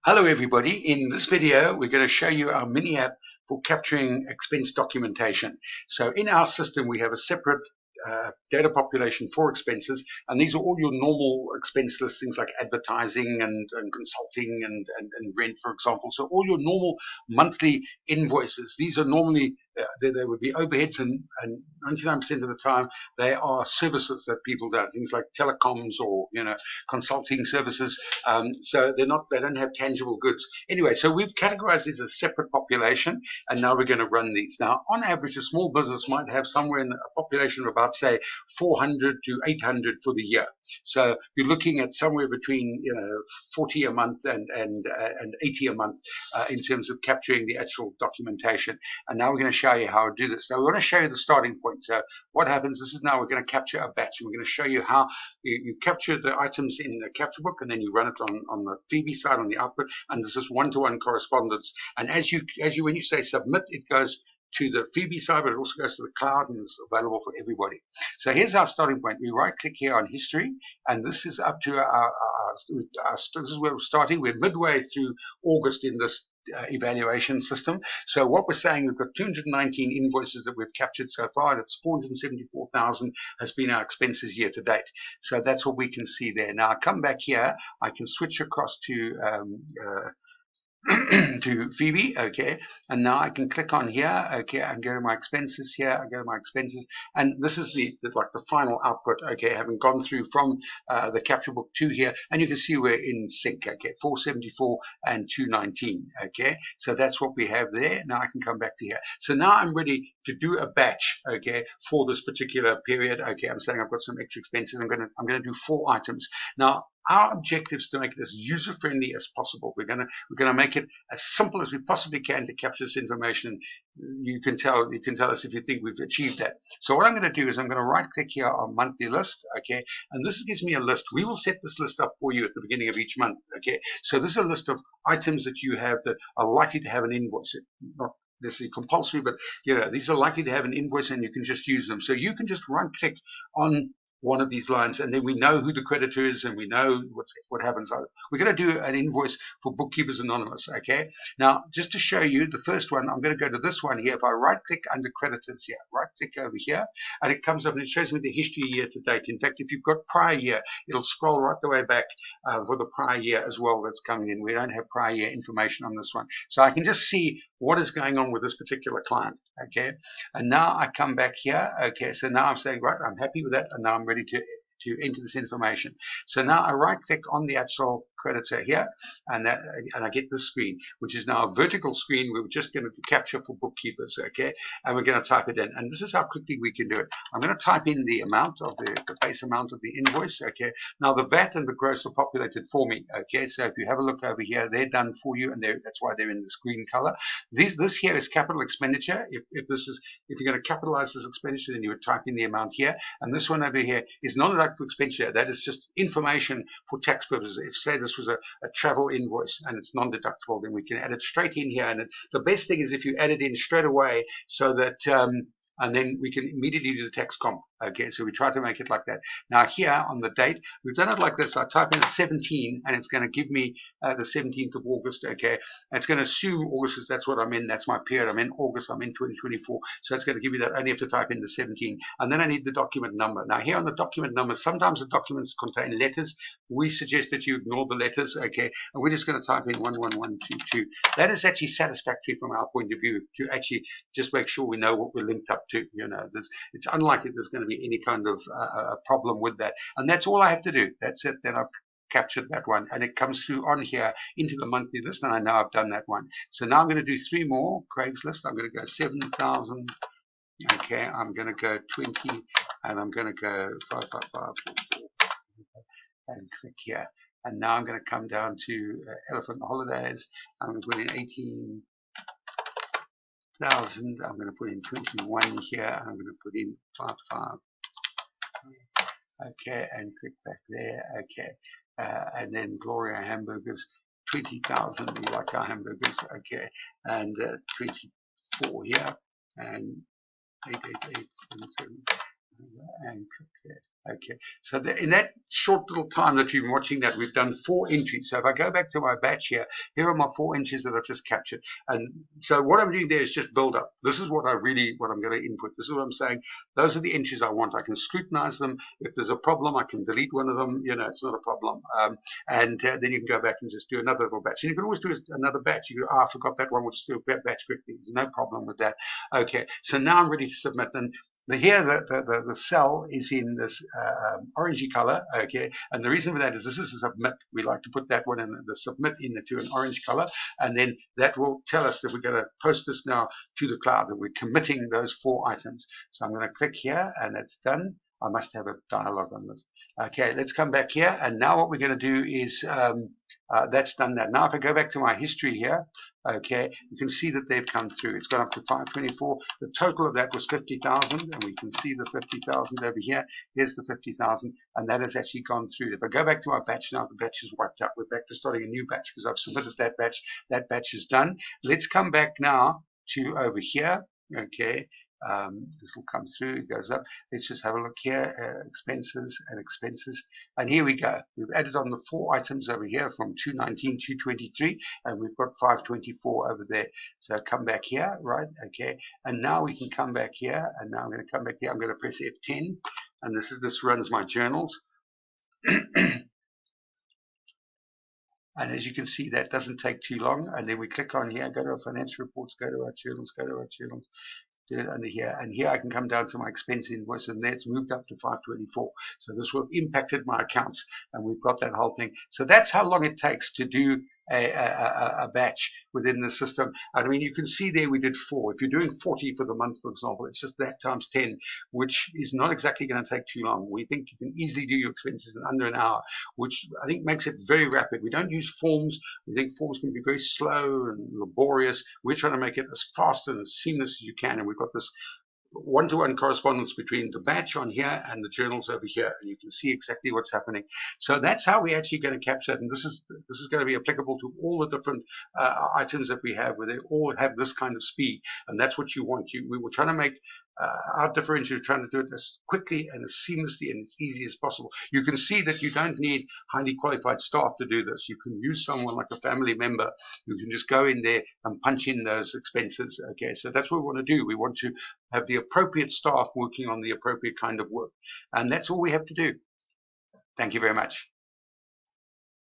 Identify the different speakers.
Speaker 1: Hello everybody, in this video we're going to show you our mini app for capturing expense documentation. So in our system we have a separate data population for expenses, and these are all your normal expense listings like advertising and consulting and rent, for example. So all your normal monthly invoices, these are normally there would be overheads, and 99% of the time they are services that people do, things like telecoms or consulting services. So they don't have tangible goods. Anyway, so we've categorized these as a separate population, and now we're going to run these. Now, on average, a small business might have somewhere in a population of about, say, 400 to 800 for the year. So you're looking at somewhere between 40 a month and 80 a month in terms of capturing the actual documentation. And now we're going to show you how to do this. Now we want to show you the starting point. So what happens, this is now we're going to capture a batch, and we're going to show you how you capture the items in the capture book, and then you run it on the Phoebe side on the output, and this is one-to-one correspondence. And as you when you say submit, it goes to the Phoebe side, but it also goes to the cloud and is available for everybody. So here's our starting point. We right click here on history, and this is up to this is where we're starting. We're midway through August in this evaluation system. So what we're saying, we've got 219 invoices that we've captured so far, and it's 474,000 has been our expenses year to date. So that's what we can see there. Now I come back here, I can switch across to to Phoebe, okay, and now I can click on here, okay, I can go to my expenses here, I go to my expenses, and this is like the final output, okay, having gone through from the capture book to here, and you can see we're in sync, okay, 474 and 219, okay, so that's what we have there. Now I can come back to here. So now I'm ready to do a batch, okay, for this particular period. Okay, I'm saying I've got some extra expenses. I'm gonna do 4 items. Now our objective is to make it as user-friendly as possible. We're gonna make it as simple as we possibly can to capture this information. You can tell us if you think we've achieved that. So what I'm going to do is I'm going to right-click here on monthly list, okay, and this gives me a list. We will set this list up for you at the beginning of each month, okay. So this is a list of items that you have that are likely to have an invoice. Not necessarily compulsory, but these are likely to have an invoice, and you can just use them. So you can just right-click on one of these lines, and then we know who the creditor is, and we know what happens. We're going to do an invoice for Bookkeepers Anonymous, okay? Now, just to show you the first one, I'm going to go to this one here. If I right-click under creditors here, right-click over here, and it comes up and it shows me the history year to date. In fact, if you've got prior year, it'll scroll right the way back for the prior year as well that's coming in. We don't have prior year information on this one. So I can just see what is going on with this particular client, okay? And now I come back here, okay, so now I'm saying, right, I'm happy with that, and now I'm ready to enter this information. So now I right click on the actual creditor here, and I get this screen, which is now a vertical screen. We're just going to capture for bookkeepers, okay, and we're going to type it in, and this is how quickly we can do it. I'm going to type in the amount of the base amount of the invoice, okay. Now the VAT and the gross are populated for me, okay, so if you have a look over here, they're done for you, and that's why they're in this green color. This here is capital expenditure. If you're going to capitalize this expenditure, then you would type in the amount here, and this one over here is non-deductible expenditure. That is just information for tax purposes. If say this was a travel invoice and it's non-deductible, then we can add it straight in here. And the best thing is if you add it in straight away, so that and then we can immediately do the tax comp. Okay, so we try to make it like that. Now here on the date, we've done it like this. I type in 17, and it's going to give me the 17th of August. Okay, and it's going to assume August because that's what I'm in. That's my period. I'm in August. I'm in 2024. So it's going to give me that. I only have to type in the 17, and then I need the document number. Now here on the document number, sometimes the documents contain letters. We suggest that you ignore the letters. Okay, and we're just going to type in 11122. That is actually satisfactory from our point of view to actually just make sure we know what we're linked up to. It's unlikely there's going to be any kind of a problem with that, and that's all I have to do. That's it. Then I've captured that one, and it comes through on here into the monthly list, and I know I've done that one. So now I'm going to do 3 more. Craig's list. I'm going to go 7,000. Okay, I'm going to go 20, and I'm going to go 55544, and click here. And now I'm going to come down to Elephant Holidays. I'm going to put in 18,000. I'm going to put in 21 here, and I'm going to put in 55. Okay, and click back there. Okay, and then Gloria Hamburgers, 20,000. We like our hamburgers. Okay, and 24 here, and 88877. and click there. Okay, so in that short little time that you've been watching that, we've done 4 entries. So if I go back to my batch here are my 4 entries that I've just captured. And so what I'm doing there is just build up. This is what I'm going to input. This is what I'm saying. Those are the entries I want. I can scrutinize them. If there's a problem, I can delete one of them. It's not a problem. And then you can go back and just do another little batch. And you can always do another batch. You go, I forgot that one. We'll just do a batch quickly. There's no problem with that. Okay, so now I'm ready to submit. And here, the cell is in this orangey color, okay, and the reason for that is this is a submit. We like to put that one in the submit into an orange color, and then that will tell us that we're going to post this now to the cloud, and we're committing those 4 items. So I'm going to click here, and it's done. I must have a dialog on this. Okay, let's come back here, and now what we're going to do is that's done that. Now if I go back to my history here, okay, you can see that they've come through. It's gone up to 524. The total of that was 50,000, and we can see the 50,000 over here. Here's the 50,000, and that has actually gone through. If I go back to our batch now, the batch is wiped out. We're back to starting a new batch because I've submitted that batch. That batch is done. Let's come back now to over here, okay. This will come through, it goes up. Let's just have a look here, expenses and expenses. And here we go. We've added on the 4 items over here from 219, 223, and we've got 524 over there. So come back here, right? Okay. And now we can come back here, and now I'm going to come back here. I'm going to press F10, and this runs my journals. And as you can see, that doesn't take too long. And then we click on here, go to our financial reports, go to our journals, do it under here, and here I can come down to my expense invoice, and that's moved up to 524. So this will have impacted my accounts, and we've got that whole thing. So that's how long it takes to do a batch within the system. I mean, you can see there we did 4. If you're doing 40 for the month, for example, it's just that times 10, which is not exactly going to take too long. We think you can easily do your expenses in under an hour, which I think makes it very rapid. We don't use forms. We think forms can be very slow and laborious. We're trying to make it as fast and as seamless as you can, and we've got this one-to-one correspondence between the batch on here and the journals over here, and you can see exactly what's happening. So that's how we're actually going to capture it, and this is going to be applicable to all the different items that we have, where they all have this kind of speed, and that's what you want. We were trying to make our differentiator, trying to do it as quickly and as seamlessly and as easy as possible. You can see that you don't need highly qualified staff to do this. You can use someone like a family member who can just go in there and punch in those expenses. Okay, so that's what we want to do. We want to have the appropriate staff working on the appropriate kind of work, and that's all we have to do. Thank you very much.